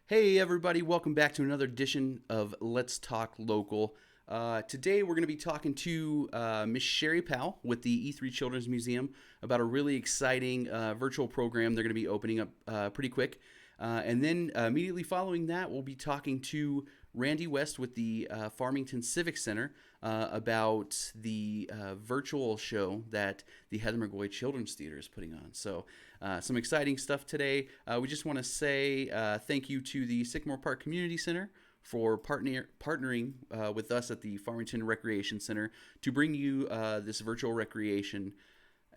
Hey everybody, welcome back to another edition of Let's Talk Local. Today we're going to be talking to Miss Cherie Powell with the E3 Children's Museum about a really exciting virtual program they're going to be opening up pretty quick. And then immediately following that, we'll be talking to Randy West with the Farmington Civic Center about the virtual show that the Heather McGoy Children's Theater is putting on. So some exciting stuff today. We just want to say thank you to the Sycamore Park Community Center for partnering with us at the Farmington Recreation Center to bring you this virtual recreation.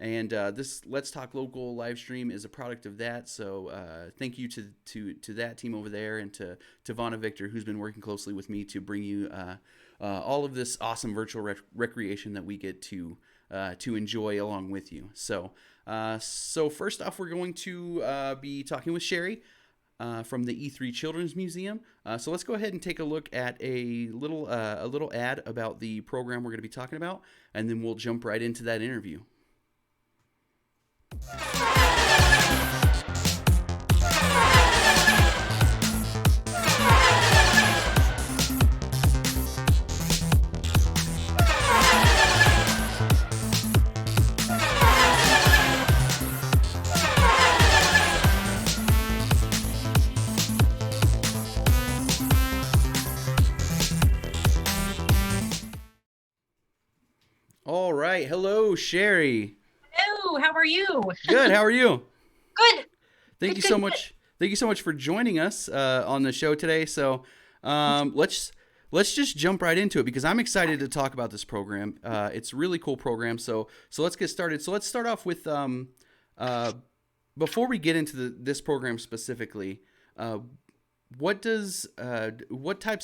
And this Let's Talk Local live stream is a product of that. So thank you to that team over there and to Vonna Victor, who's been working closely with me to bring you all of this awesome virtual recreation that we get to enjoy along with you. So first off, we're going to be talking with Cherie from the E3 Children's Museum. So let's go ahead and take a look at a little ad about the program we're going to be talking about, and then we'll jump right into that interview. All right. Hello, Cherie. Hello, how are you? Good. How are you? Good. Thank Good, you good, so good. much. Thank you so much for joining us on the show today. So let's just jump right into it because I'm excited to talk about this program. It's a really cool program. So let's get started. So let's start off with before we get into this program specifically. What types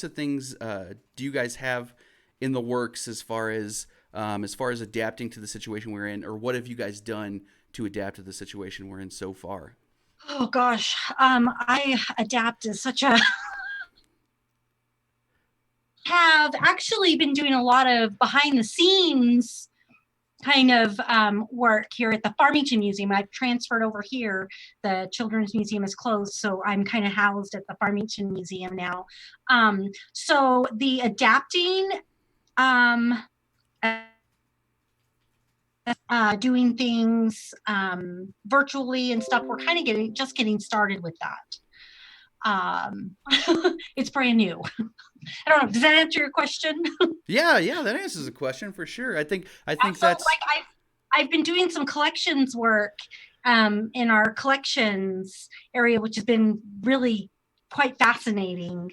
of things do you guys have in the works as far as adapting to the situation we're in, or what have you guys done to adapt to the situation we're in so far? Oh gosh, I adapt as such a have actually been doing a lot of behind the scenes kind of work here at the Farmington Museum. I've transferred over here. The Children's Museum is closed, so I'm kind of housed at the Farmington Museum now. So the adapting, um, doing things virtually and stuff. We're kind of getting started with that. It's brand new. I don't know. Does that answer your question? Yeah, that answers the question for sure. I think So that's I've been doing some collections work in our collections area, which has been really quite fascinating.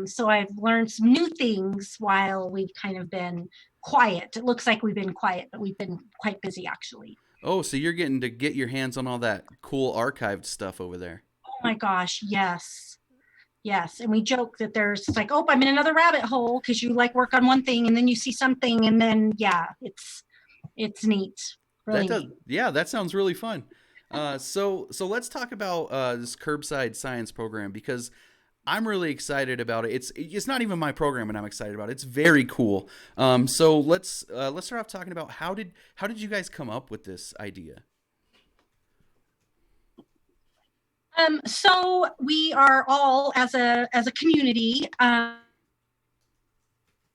So I've learned some new things while we've kind of been quiet. It looks like we've been quiet, but we've been quite busy actually. oh, so you're getting to get your hands on all that cool archived stuff over there. Oh my gosh, yes. Yes, and we joke that there's like, oh, I'm in another rabbit hole because you like work on one thing and then you see something and then yeah, it's neat, That really does, neat. yeah, that sounds really fun. So let's talk about this curbside science program because I'm really excited about it. It's not even my program, and I'm excited about it. It's very cool. So let's start off talking about how did you guys come up with this idea? So we are all as a community.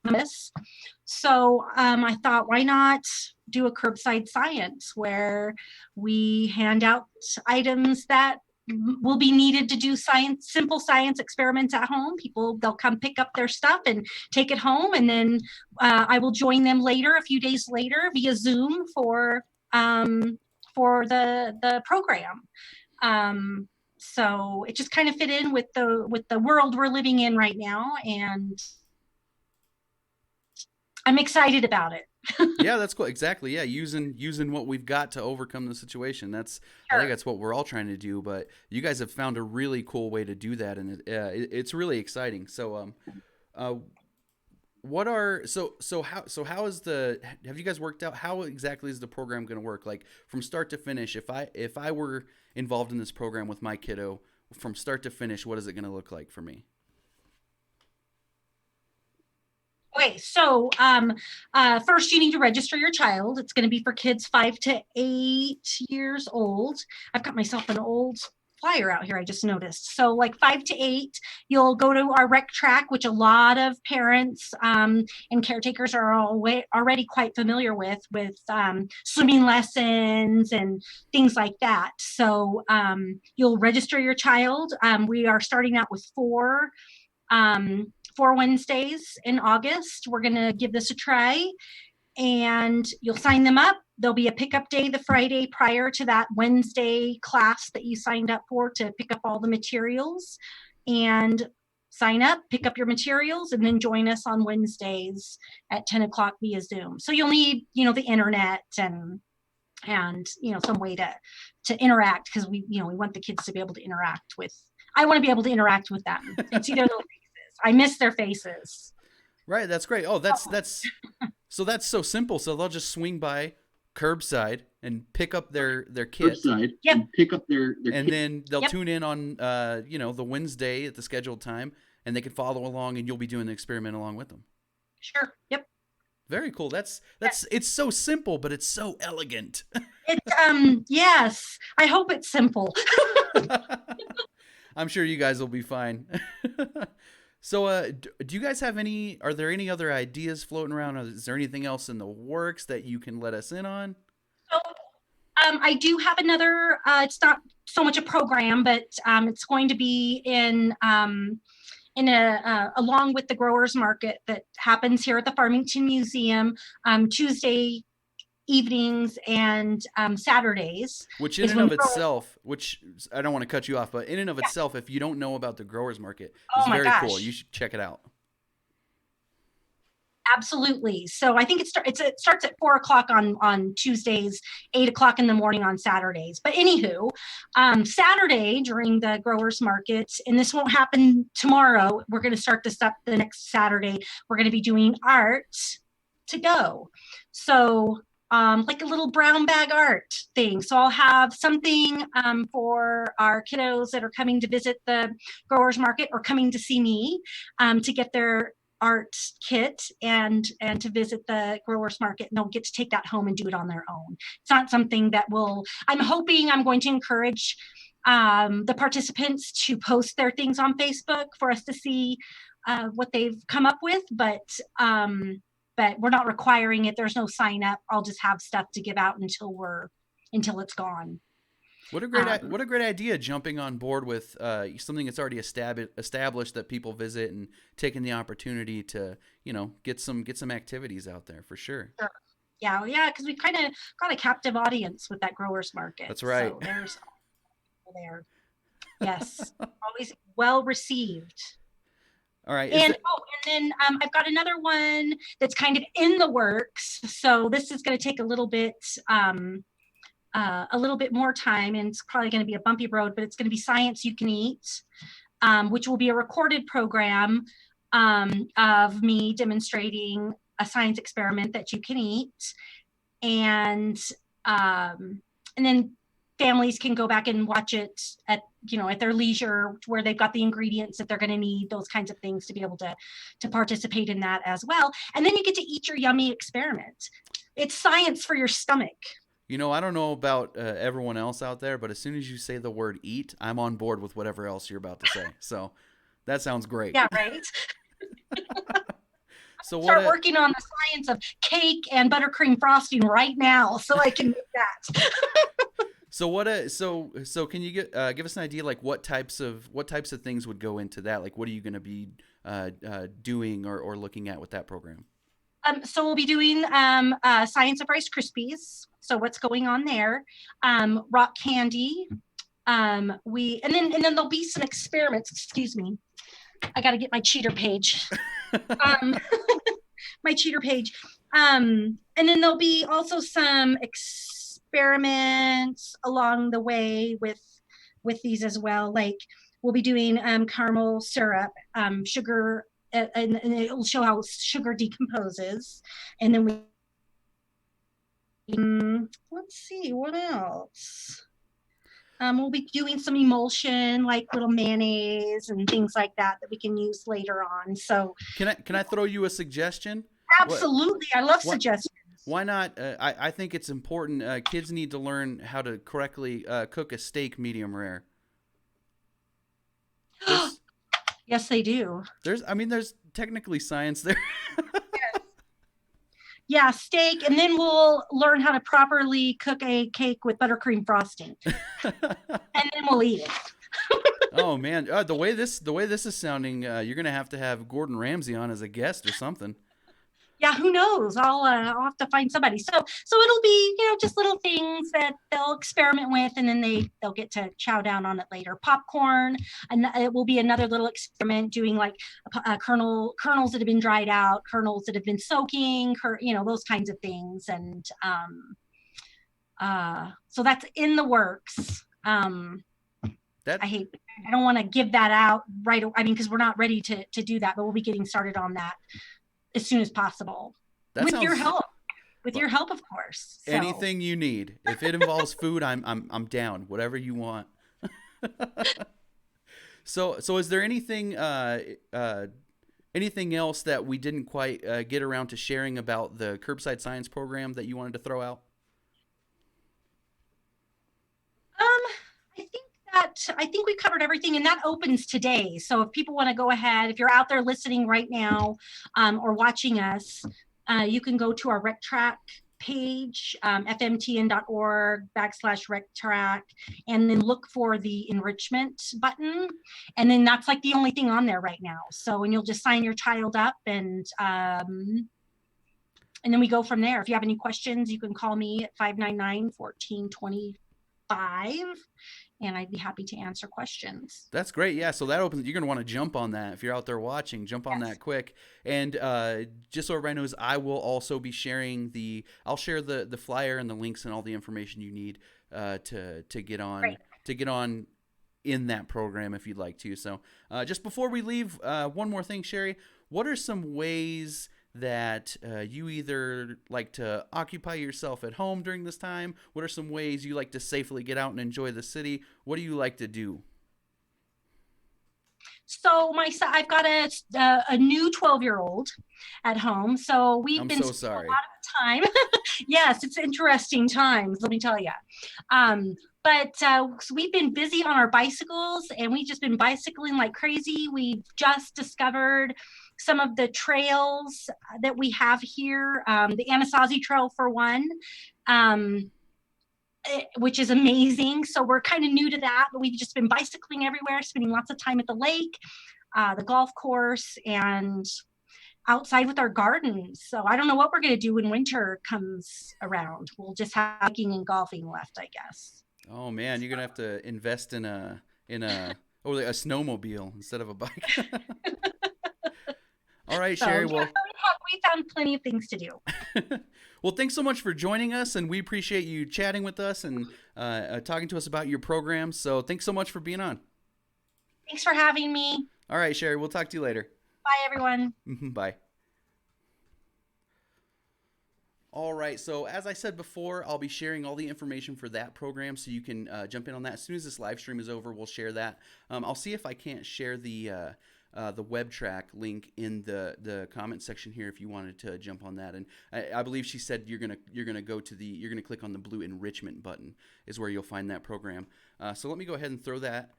This. So I thought, why not do a curbside science where we hand out items that will be needed to do simple science experiments at home. They'll come pick up their stuff and take it home, and then I will join them later, a few days later, via Zoom for the program. So it just kind of fit in with the world we're living in right now, and I'm excited about it. Yeah, that's cool. Exactly. Yeah, using what we've got to overcome the situation. I think Sure. that's what we're all trying to do. But you guys have found a really cool way to do that, and it's really exciting. Uh, what are how is the have you guys worked out how exactly is the program going to work? Like from start to finish, if I were involved in this program with my kiddo, from start to finish, what is it going to look like for me? Okay, so first you need to register your child. It's going to be for kids 5 to 8 years old. I've got myself an old flyer out here, I just noticed. So like 5 to 8, you'll go to our rec track, which a lot of parents and caretakers are already quite familiar with swimming lessons and things like that. So you'll register your child. We are starting out with 4 Wednesdays in August. We're going to give this a try, and you'll sign them up. There'll be a pickup day the Friday prior to that Wednesday class that you signed up for to pick up all the materials, and sign up, pick up your materials, and then join us on Wednesdays at 10 o'clock via Zoom. So you'll need, the internet and some way to interact, because we want the kids to be able to interact with. I want to be able to interact with them and see their little faces. I miss their faces. Right, that's great. Oh, that's so that's so simple. So they'll just swing by curbside and pick up their kit. Curbside. Yep. And pick up their and kit. then they'll Yep. tune in on the Wednesday at the scheduled time, and they can follow along, and you'll be doing the experiment along with them. Sure. Yep. Very cool. That's it's so simple, but it's so elegant. Yes. I hope it's simple. I'm sure you guys will be fine. So, do you guys have are there any other ideas floating around? Is there anything else in the works that you can let us in on? So, I do have another, it's not so much a program, but it's going to be along with the growers market that happens here at the Farmington Museum, Tuesday evenings and Saturdays. Which in and of itself, which I don't want to cut you off, but in and of itself, if you don't know about the growers market, it's very cool. You should check it out. Absolutely. So I think it starts at 4 o'clock on Tuesdays, 8 o'clock in the morning on Saturdays. But anywho, Saturday during the growers market, and this won't happen tomorrow, we're going to start this up the next Saturday. We're going to be doing art to go. So like a little brown bag art thing. So I'll have something for our kiddos that are coming to visit the growers market or coming to see me to get their art kit and to visit the growers market, and they'll get to take that home and do it on their own. It's not something that I'm going to encourage the participants to post their things on Facebook for us to see what they've come up with, but we're not requiring it. There's no sign up. I'll just have stuff to give out until it's gone. What a great idea, jumping on board with something that's already established that people visit, and taking the opportunity to get some activities out there for sure. Sure. Yeah, because we kind of got a captive audience with that growers market. That's right. So there's people there. Yes, always well received. All right. And then I've got another one that's kind of in the works. So this is going to take a little bit more time, and it's probably going to be a bumpy road, but it's going to be Science You Can Eat, which will be a recorded program of me demonstrating a science experiment that you can eat, and then families can go back and watch it at their leisure, where they've got the ingredients that they're going to need, those kinds of things, to be able to participate in that as well. And then you get to eat your yummy experiment. It's science for your stomach. I don't know about everyone else out there, but as soon as you say the word eat, I'm on board with whatever else you're about to say. So that sounds great. Yeah, right? So start working on the science of cake and buttercream frosting right now, so I can make that. So so can you give us an idea, like what types of things would go into that? Like, what are you going to be doing or looking at with that program? So we'll be doing science of Rice Krispies. So what's going on there? Rock candy. And then there'll be some experiments. Excuse me, I got to get my cheater page. My cheater page. And then there'll be also some experiments along the way with these as well. Like we'll be doing caramel syrup, sugar, and it'll show how sugar decomposes. And then let's see what else. We'll be doing some emulsion, like little mayonnaise and things like that we can use later on. So can I throw you a suggestion? Absolutely. I love suggestions. Why not? I think it's important. Kids need to learn how to correctly cook a steak medium rare. There's Yes, they do. there's technically science there. Yeah, steak, and then we'll learn how to properly cook a cake with buttercream frosting, and then we'll eat it. Oh man, the way this is sounding, you're gonna have to have Gordon Ramsay on as a guest or something. Yeah, who knows? I'll have to find somebody. So it'll be, just little things that they'll experiment with, and then they'll get to chow down on it later. Popcorn, and it will be another little experiment doing like kernels that have been dried out, kernels that have been soaking, those kinds of things. And so that's in the works. That I don't want to give that out right. I mean, because we're not ready to do that, but we'll be getting started on that as soon as possible that with sounds your help. With your help, of course. So. Anything you need. If it involves food, I'm down. Whatever you want. So is there anything anything else that we didn't quite get around to sharing about the curbside science program that you wanted to throw out? I think we covered everything, and that opens today. So if people want to go ahead, if you're out there listening right now, or watching us, you can go to our rec track page, fmtn.org/rec track, and then look for the enrichment button. And then that's like the only thing on there right now. So, and you'll just sign your child up, and then we go from there. If you have any questions, you can call me at 599-1425. And I'd be happy to answer questions. That's great. Yeah. So that opens, you're going to want to jump on that. If you're out there watching, jump on that quick. And just so everybody knows, I will also be sharing I'll share the flyer and the links and all the information you need to get on, in that program if you'd like to. So just before we leave, one more thing, Cherie, what are some ways that you either like to occupy yourself at home during this time? What are some ways you like to safely get out and enjoy the city? What do you like to do? So I've got a new 12-year-old at home. So we've been so sorry. A lot of time. Yes, it's interesting times, let me tell you. But so we've been busy on our bicycles, and we've just been bicycling like crazy. We've just discovered some of the trails that we have here, the Anasazi Trail for one, which is amazing. So we're kind of new to that, but we've just been bicycling everywhere, spending lots of time at the lake, the golf course, and outside with our gardens. So I don't know what we're going to do when winter comes around. We'll just have hiking and golfing left, I guess. Oh man, you're going to have to invest in a snowmobile instead of a bike. All right, Cherie. Well, we found plenty of things to do. Well, thanks so much for joining us, and we appreciate you chatting with us and talking to us about your program. So thanks so much for being on. Thanks for having me. All right, Cherie. We'll talk to you later. Bye, everyone. Bye. All right, so as I said before, I'll be sharing all the information for that program, so you can jump in on that. As soon as this live stream is over, we'll share that. I'll see if I can't share the web track link in the comment section here if you wanted to jump on that. And I believe she said you're gonna click on the blue enrichment button is where you'll find that program. So let me go ahead and throw that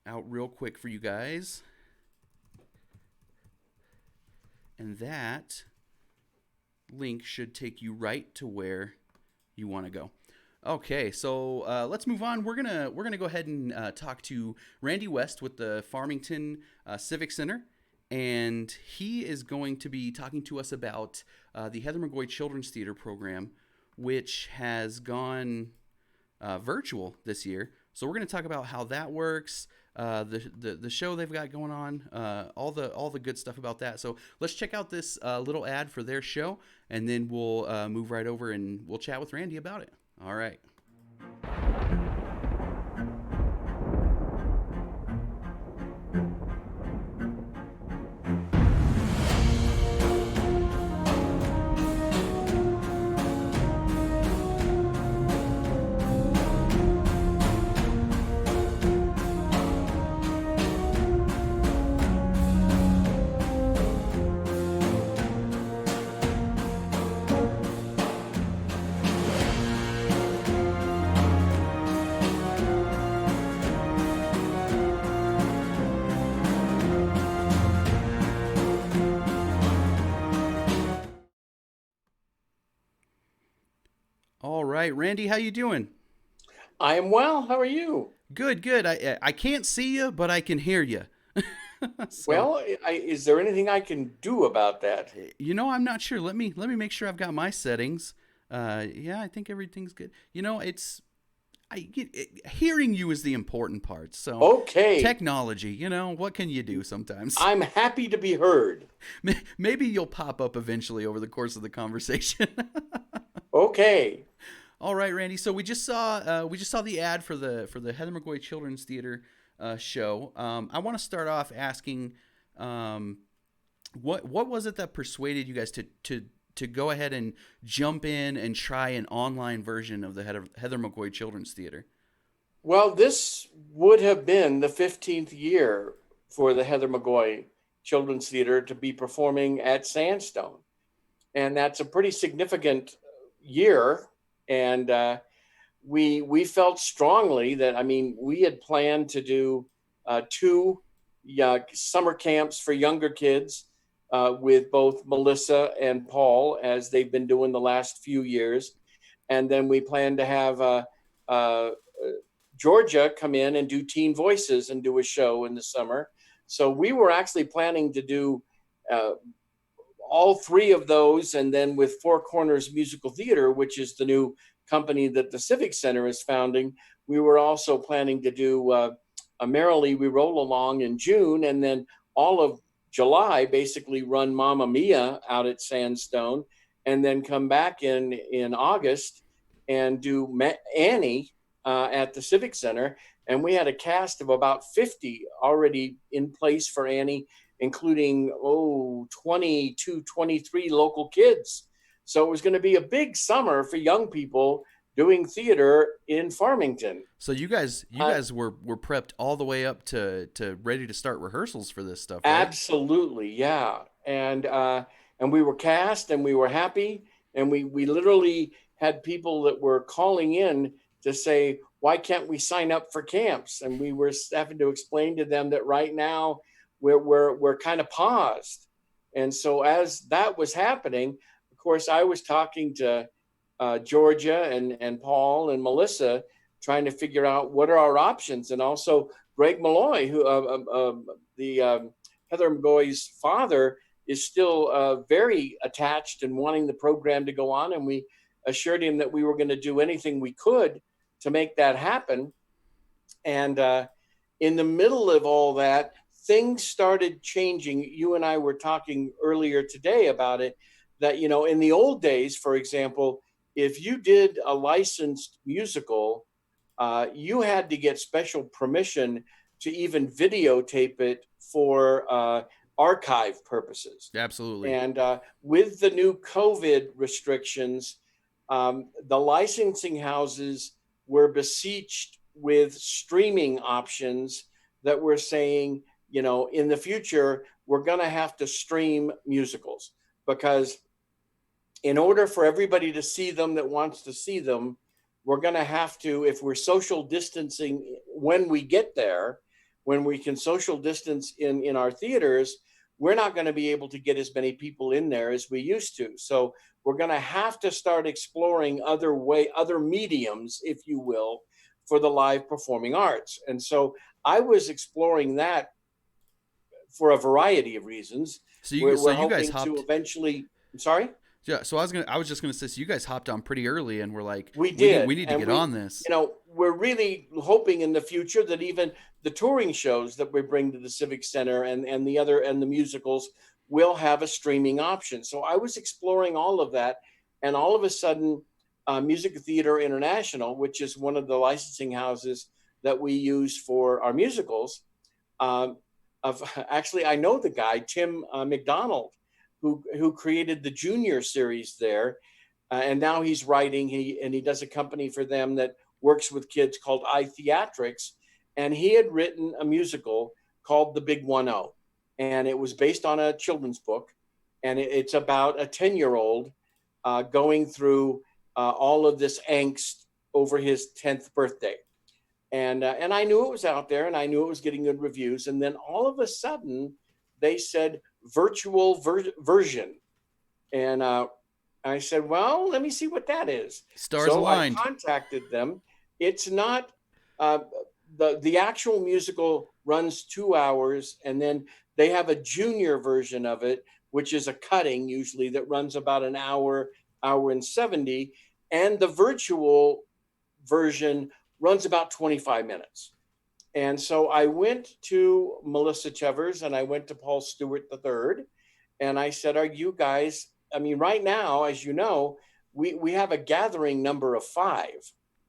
out real quick for you guys. And that link should take you right to where you want to go. Okay, so let's move on. We're gonna go ahead and talk to Randy West with the Farmington Civic Center, and he is going to be talking to us about the Heather McGoy Children's Theater program, which has gone virtual this year. So we're going to talk about how that works, the show they've got going on, all the good stuff about that. So let's check out this little ad for their show, and then we'll move right over and we'll chat with Randy about it. All right. right, Randy, how you doing? I am well. How are you? Good, good. I can't see you, but I can hear you. So, Well, is there anything I can do about that? I'm not sure. Let me make sure I've got my settings. Yeah, I think everything's good. It's hearing you is the important part. So, Okay, technology. What can you do sometimes? I'm happy to be heard. Maybe you'll pop up eventually over the course of the conversation. Okay. All right, Randy. So we just saw the ad for the Heather McCoy Children's Theater show. I want to start off asking, um, what was it that persuaded you guys to go ahead and jump in and try an online version of the Heather McCoy Children's Theater? Well, this would have been the 15th year for the Heather McGoy Children's Theater to be performing at Sandstone. And that's a pretty significant year. And we felt strongly that, I mean, we had planned to do two summer camps for younger kids with both Melissa and Paul, as they've been doing the last few years. And then we planned to have uh, Georgia come in and do Teen Voices and do a show in the summer. So we were actually planning to do uh, all three of those, and then with Four Corners Musical Theater, which is the new company that the Civic Center is founding, we were also planning to do Merrily We Roll Along in June, and then all of July basically run Mamma Mia out at Sandstone, and then come back in August and do Annie at the Civic Center. And we had a cast of about 50 already in place for Annie, including 22, 23 local kids. So it was going to be a big summer for young people doing theater in Farmington. So you Uh, guys were prepped all the way up to ready to start rehearsals for this stuff, right? Absolutely, yeah. And we were cast and we were happy, and we literally had people that were calling in to say, why can't we sign up for camps? And we were having to explain to them that right now we're kind of paused. And so as that was happening, of course, I was talking to Georgia and Paul and Melissa, trying to figure out what are our options, and also Greg Malloy, who the Heather McGoy's father, is still very attached and wanting the program to go on. And we assured him that we were going to do anything we could to make that happen. And in the middle of all that, things started changing. You and I were talking earlier today about it, that, in the old days, for example, if you did a licensed musical, you had to get special permission to even videotape it for archive purposes. Absolutely. And with the new COVID restrictions, the licensing houses were beseeched with streaming options that were saying, in the future, we're going to have to stream musicals, because in order for everybody to see them that wants to see them, we're going to have to, if we're social distancing when we get there, when we can social distance in our theaters, we're not going to be able to get as many people in there as we used to. So we're going to have to start exploring other mediums, if you will, for the live performing arts. And so I was exploring that for a variety of reasons. So you so We're you guys hoping to hopped. eventually, I'm sorry? Yeah. So I was just gonna say. So you guys hopped on pretty early, and we're like, We we need did. we need to And get on this. we're really hoping in the future that even the touring shows that we bring to the Civic Center and the musicals will have a streaming option. So I was exploring all of that. And all of a sudden, Music Theater International, which is one of the licensing houses that we use for our musicals, um, actually, I know the guy, Tim McDonald, who created the Junior series there, and now he's writing. He does a company for them that works with kids called iTheatrics, and he had written a musical called The Big 1-0, and it was based on a children's book, and it's about a 10-year-old going through all of this angst over his 10th birthday. And I knew it was out there, and I knew it was getting good reviews. And then all of a sudden, they said virtual version, and I said, well, let me see what that is. Stars So I aligned. contacted them. It's not uh, the actual musical runs 2 hours, and then they have a junior version of it, which is a cutting usually that runs about an hour, hour and 70, and the virtual version runs about 25 minutes. And so I went to Melissa Chevers and I went to Paul Stewart III, and I said, are you guys, I mean, right now, as you know, we have a gathering number of 5.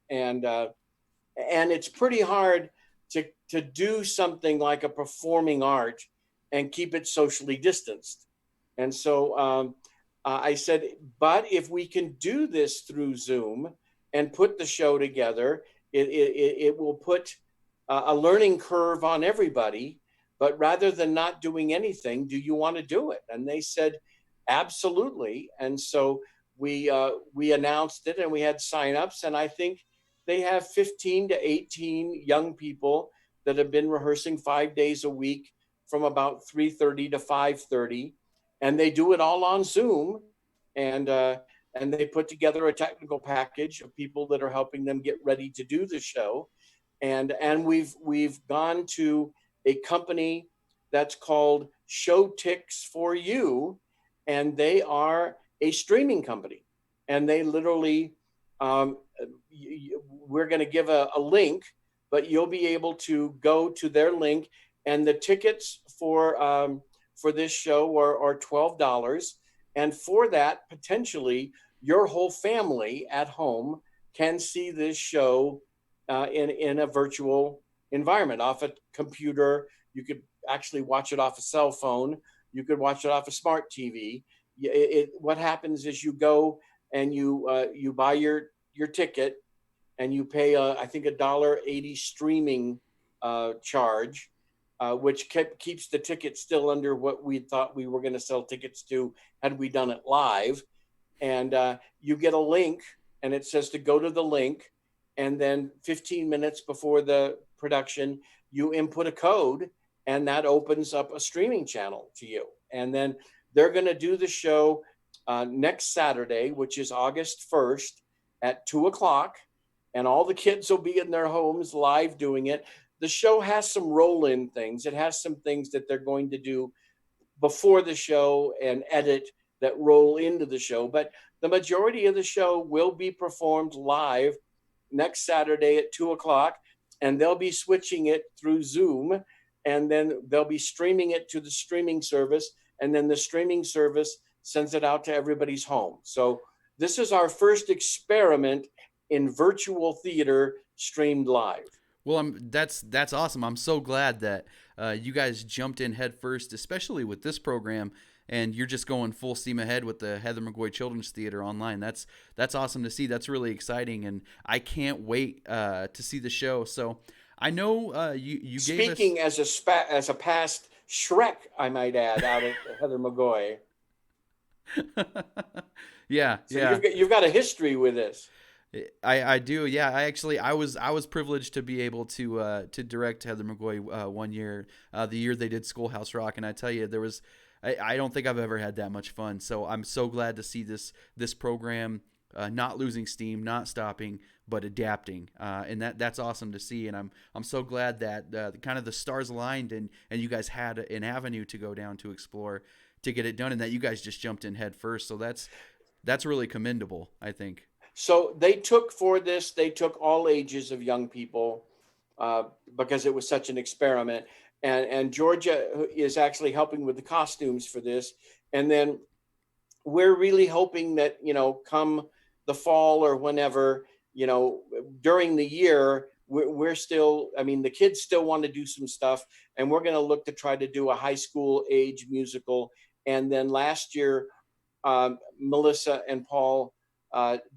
And and it's pretty hard to do something like a performing art and keep it socially distanced. And so I said, but if we can do this through Zoom and put the show together, it will put a learning curve on everybody. But rather than not doing anything, do you want to do it? And they said, absolutely. And so we announced it and we had signups, and I think they have 15 to 18 young people that have been rehearsing 5 days a week from about 3:30 to 5:30, and they do it all on Zoom, and and they put together a technical package of people that are helping them get ready to do the show, and we've gone to a company that's called Show Ticks for You, and they are a streaming company, and they literally um, we're going to give a link, but you'll be able to go to their link, and the tickets for this show are $12, and for that potentially your whole family at home can see this show in a virtual environment off a computer. You could actually watch it off a cell phone. You could watch it off a smart TV. What happens is you go and you buy your ticket, and you pay I think $1.80 streaming charge, which keeps the ticket still under what we thought we were going to sell tickets to had we done it live. And you get a link, and it says to go to the link, and then 15 minutes before the production, you input a code, and that opens up a streaming channel to you. And then they're going to do the show next Saturday, which is August 1st at 2 o'clock, and all the kids will be in their homes live doing it. The show has some roll-in things. It has some things that they're going to do before the show and edit that roll into the show, but the majority of the show will be performed live next Saturday at 2 o'clock, and they'll be switching it through Zoom, and then they'll be streaming it to the streaming service, and then the streaming service sends it out to everybody's home. So this is our first experiment in virtual theater streamed live. Well, that's awesome. I'm so glad that you guys jumped in head first, especially with this program, and you're just going full steam ahead with the Heather McGoy Children's Theater online. That's awesome to see. That's really exciting, and I can't wait to see the show. So I know you Speaking gave us as a past Shrek, I might add, out at Heather McGoy. yeah, So yeah. you've got a history with this. I do, yeah. I was privileged to be able to direct Heather McGoy one year, the year they did Schoolhouse Rock, and I tell you, I don't think I've ever had that much fun. So I'm so glad to see this program not losing steam, not stopping, but adapting, and that's awesome to see. And I'm so glad that kind of the stars aligned, and you guys had an avenue to go down to explore to get it done, and that you guys just jumped in head first. So that's really commendable, I think. So they took all ages of young people because it was such an experiment. And Georgia is actually helping with the costumes for this. And then we're really hoping that, come the fall or whenever, during the year, we're still, I mean, the kids still want to do some stuff, and we're going to look to try to do a high school age musical. And then last year, Melissa and Paul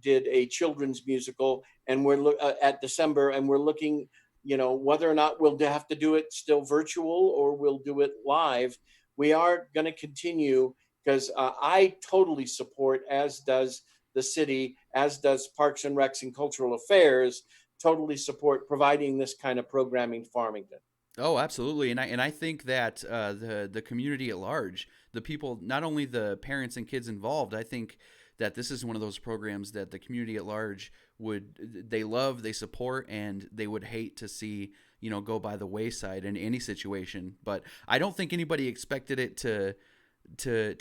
did a children's musical, and we're at December, and we're looking, whether or not we'll have to do it still virtual or we'll do it live. We are going to continue because I totally support, as does the city, as does Parks and Recs and Cultural Affairs, totally support providing this kind of programming to Farmington. Oh, absolutely, and I think that the community at large, the people, not only the parents and kids involved, I think that this is one of those programs that the community at large would they love, they support, and they would hate to see go by the wayside in any situation. But I don't think anybody expected it to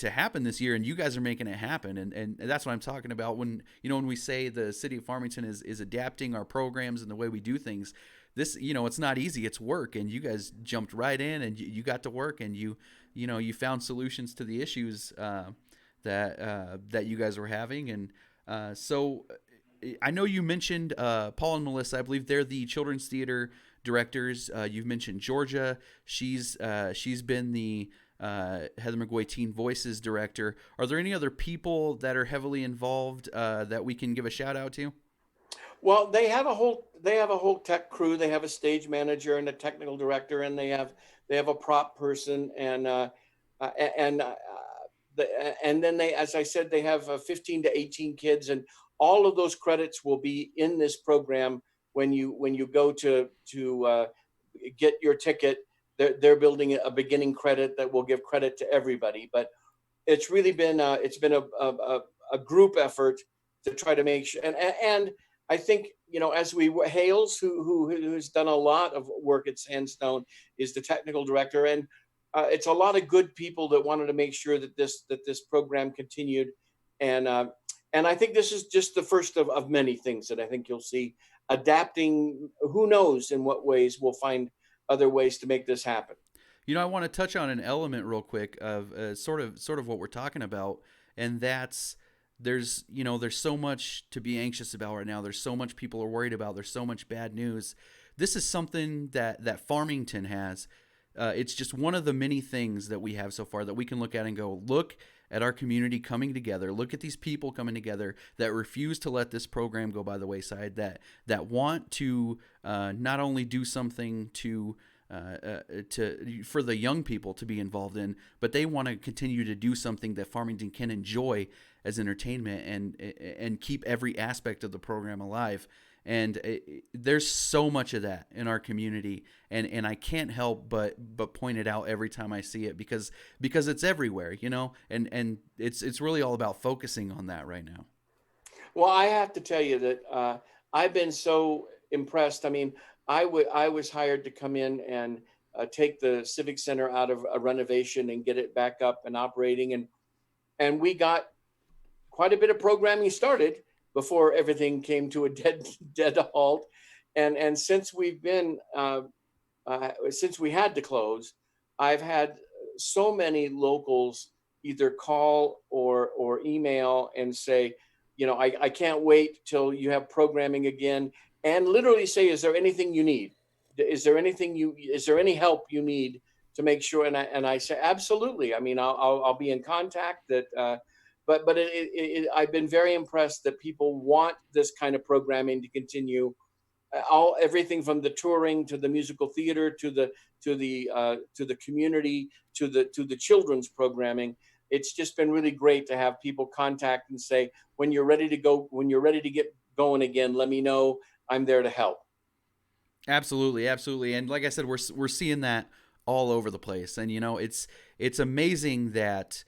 happen this year, and you guys are making it happen, and that's what I'm talking about when when we say the city of Farmington is adapting our programs and the way we do things. This it's not easy, it's work, and you guys jumped right in and you got to work, and you found solutions to the issues that you guys were having. And so I know you mentioned Paul and Melissa. I believe they're the children's theater directors. You've mentioned Georgia. She's been the Heather McGoy Teen Voices director. Are there any other people that are heavily involved that we can give a shout out to? Well, they have a whole tech crew. They have a stage manager and a technical director, and they have a prop person, and and then they, as I said, they have 15 to 18 kids, and all of those credits will be in this program when you go to get your ticket. They're building a beginning credit that will give credit to everybody, but it's been a group effort to try to make sure. And I think as we Hales, who's done a lot of work at Sandstone, is the technical director, and it's a lot of good people that wanted to make sure that this program continued. And I think this is just the first of many things that I think you'll see adapting. Who knows in what ways we'll find other ways to make this happen. I want to touch on an element real quick of sort of what we're talking about, and that's there's so much to be anxious about right now. There's so much people are worried about. There's so much bad news. This is something that Farmington has. It's just one of the many things that we have so far that we can look at and go, look at our community coming together. Look at these people coming together that refuse to let this program go by the wayside, that want to not only do something for the young people to be involved in, but they want to continue to do something that Farmington can enjoy as entertainment and keep every aspect of the program alive. And there's so much of that in our community, and I can't help but point it out every time I see it because it's everywhere, and it's really all about focusing on that right now. Well, I have to tell you that I've been so impressed. I mean, I was hired to come in and take the Civic Center out of a renovation and get it back up and operating, and we got quite a bit of programming started before everything came to a dead halt. And since since we had to close, I've had so many locals either call or email and say, I can't wait till you have programming again, and literally say, is there anything you need? Is there any help you need to make sure? And I say, absolutely. I mean, I'll be in contact. But I've been very impressed that people want this kind of programming to continue. Everything from the touring to the musical theater to the community to the children's programming. It's just been really great to have people contact and say, when you're ready to get going again, let me know. I'm there to help. Absolutely, absolutely, and like I said, we're seeing that all over the place, and it's amazing that's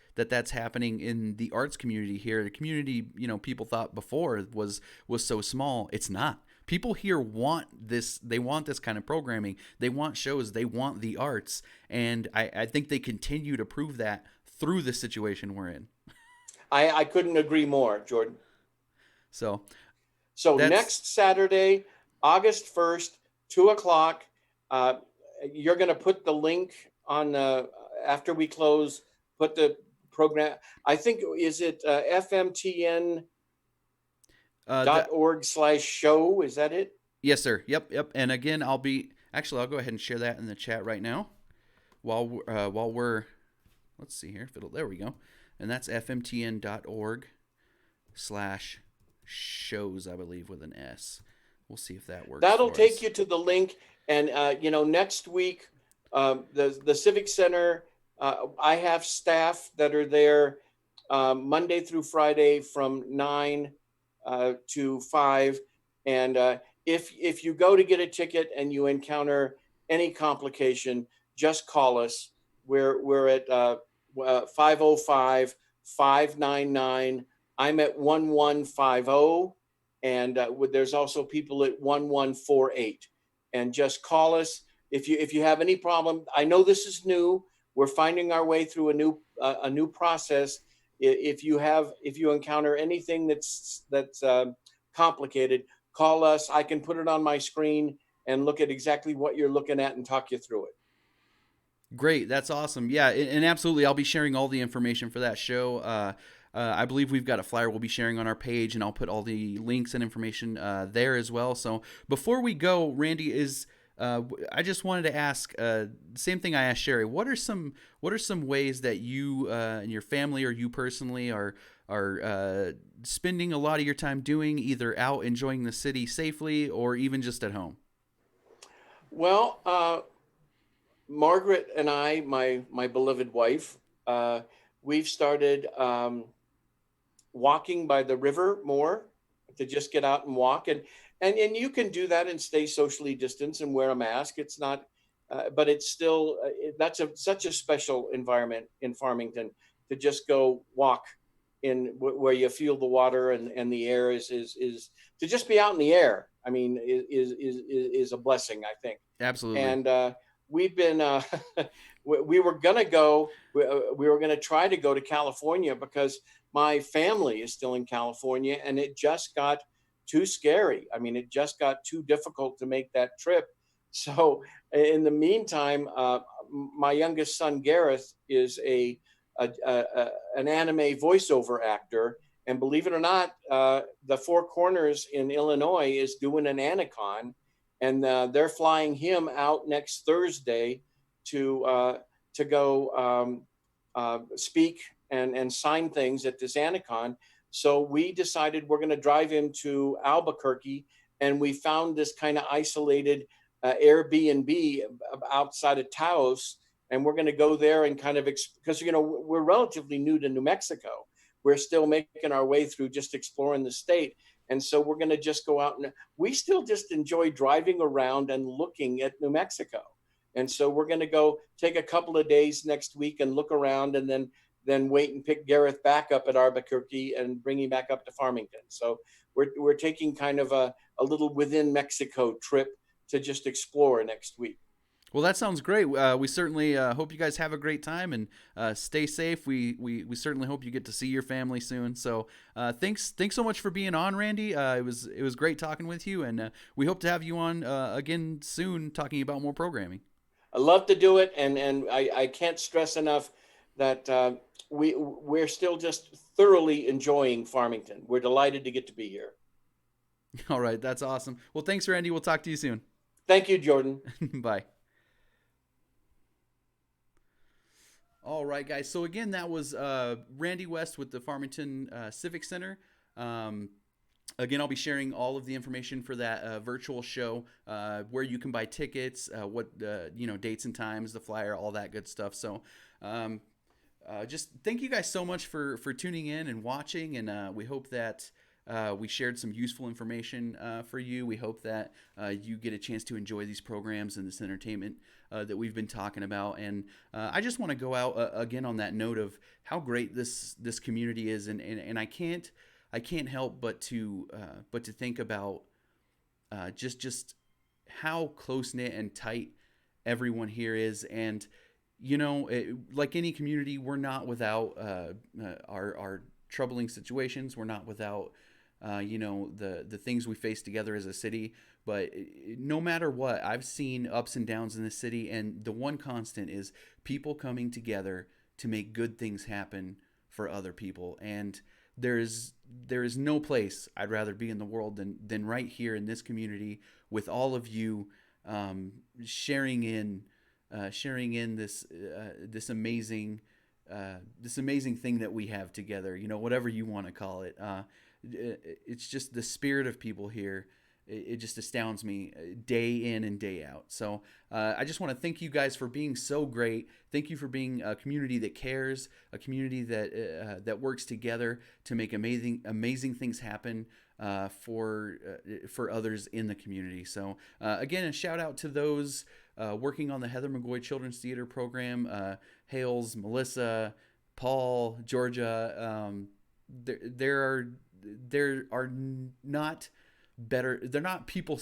happening in the arts community here. The community, people thought before was so small. It's not. People here want this. They want this kind of programming. They want shows. They want the arts, and I think they continue to prove that through the situation we're in. I couldn't agree more, Jordan. So next Saturday, August 1st, 2:00. You're going to put the link on after we close. Put the program. I think is it fmtn.org/show. Is that it? Yes, sir. Yep. And again, I'll go ahead and share that in the chat right now. While we're let's see here. There we go. And that's fmtn.org/shows, I believe, with an S. We'll see if that works. That'll take you to the link. And, next week, the Civic Center, I have staff that are there Monday through Friday from 9 to 5. And if you go to get a ticket and you encounter any complication, just call us. We're at 505 I'm at 1150, and there's also people at 1148. And just call us if you have any problem. I know this is new. We're finding our way through a new process. If you encounter anything that's complicated, call us. I can put it on my screen and look at exactly what you're looking at and talk you through it. Great, that's awesome. Yeah, and absolutely, I'll be sharing all the information for that show. I believe we've got a flyer we'll be sharing on our page, and I'll put all the links and information there as well. So before we go, Randy, I just wanted to ask same thing I asked Cherie. What are some ways that you and your family, or you personally, are spending a lot of your time doing, either out enjoying the city safely or even just at home? Well, Margaret and I, my beloved wife, we've started walking by the river more, to just get out and walk, and you can do that and stay socially distanced and wear a mask. It's not, but it's still that's such a special environment in Farmington, to just go walk in where you feel the water and the air is to just be out in the air. I mean, is a blessing, I think. Absolutely. And we've been we were gonna go we were gonna try to go to California, because my family is still in California, and it just got too scary. I mean, it just got too difficult to make that trip. So in the meantime, my youngest son Gareth is an anime voiceover actor, and believe it or not, the Four Corners in Illinois is doing an Anacon, and they're flying him out next Thursday to go speak and sign things at this Anacon. So we decided we're going to drive him to Albuquerque, and we found this kind of isolated Airbnb outside of Taos, and we're going to go there and kind of because we're relatively new to New Mexico. We're still making our way through, just exploring the state. And so we're going to just go out, and we still just enjoy driving around and looking at New Mexico. And so we're going to go take a couple of days next week and look around, and then wait and pick Gareth back up at Albuquerque and bring him back up to Farmington. So we're taking kind of a little within Mexico trip to just explore next week. Well, that sounds great. We certainly hope you guys have a great time, and stay safe. We certainly hope you get to see your family soon. So thanks so much for being on, Randy. It was great talking with you, and we hope to have you on again soon, talking about more programming. I love to do it, and I can't stress enough that we're still just thoroughly enjoying Farmington. We're delighted to get to be here. All right, that's awesome. Well, thanks, Randy. We'll talk to you soon. Thank you, Jordan. Bye. All right, guys. So again, that was Randy West with the Farmington Civic Center. Again, I'll be sharing all of the information for that virtual show, where you can buy tickets, what dates and times, the flyer, all that good stuff. So just thank you guys so much for tuning in and watching, and we hope that we shared some useful information for you. We hope that you get a chance to enjoy these programs and this entertainment that we've been talking about. And I just want to go out again on that note of how great this community is, and I can't help but to think about just how close knit and tight everyone here is. And like any community, we're not without our troubling situations. We're not without the things we face together as a city. But no matter what, I've seen ups and downs in this city, and the one constant is people coming together to make good things happen for other people. And there is no place I'd rather be in the world than right here in this community with all of you, sharing in this amazing thing that we have together. Whatever you want to call it. It's just the spirit of people here. It just astounds me day in and day out. So I just want to thank you guys for being so great. Thank you for being a community that cares, a community that works together to make amazing things happen for others in the community. So again, a shout out to those working on the Heather McGoy Children's Theater program. Hales, Melissa, Paul, Georgia. There are not better. They're not people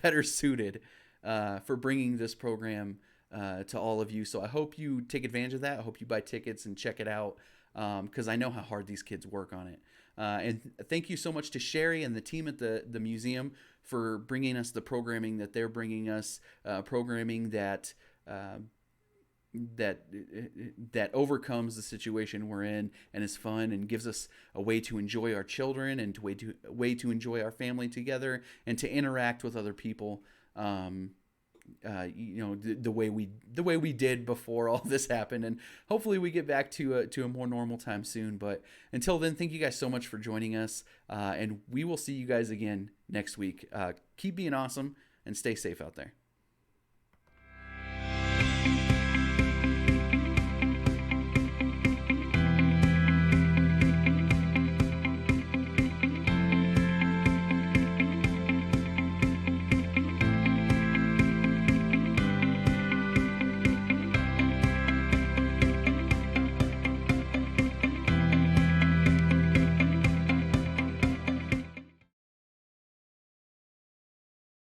better suited for bringing this program to all of you. So I hope you take advantage of that. I hope you buy tickets and check it out, because I know how hard these kids work on it. And thank you so much to Cherie and the team at the museum for bringing us the programming that they're bringing us, programming that that overcomes the situation we're in and is fun and gives us a way to enjoy our children and way to enjoy our family together and to interact with other people. The way we did before all this happened, and hopefully we get back to a more normal time soon. But until then, thank you guys so much for joining us, and we will see you guys again next week. Keep being awesome and stay safe out there.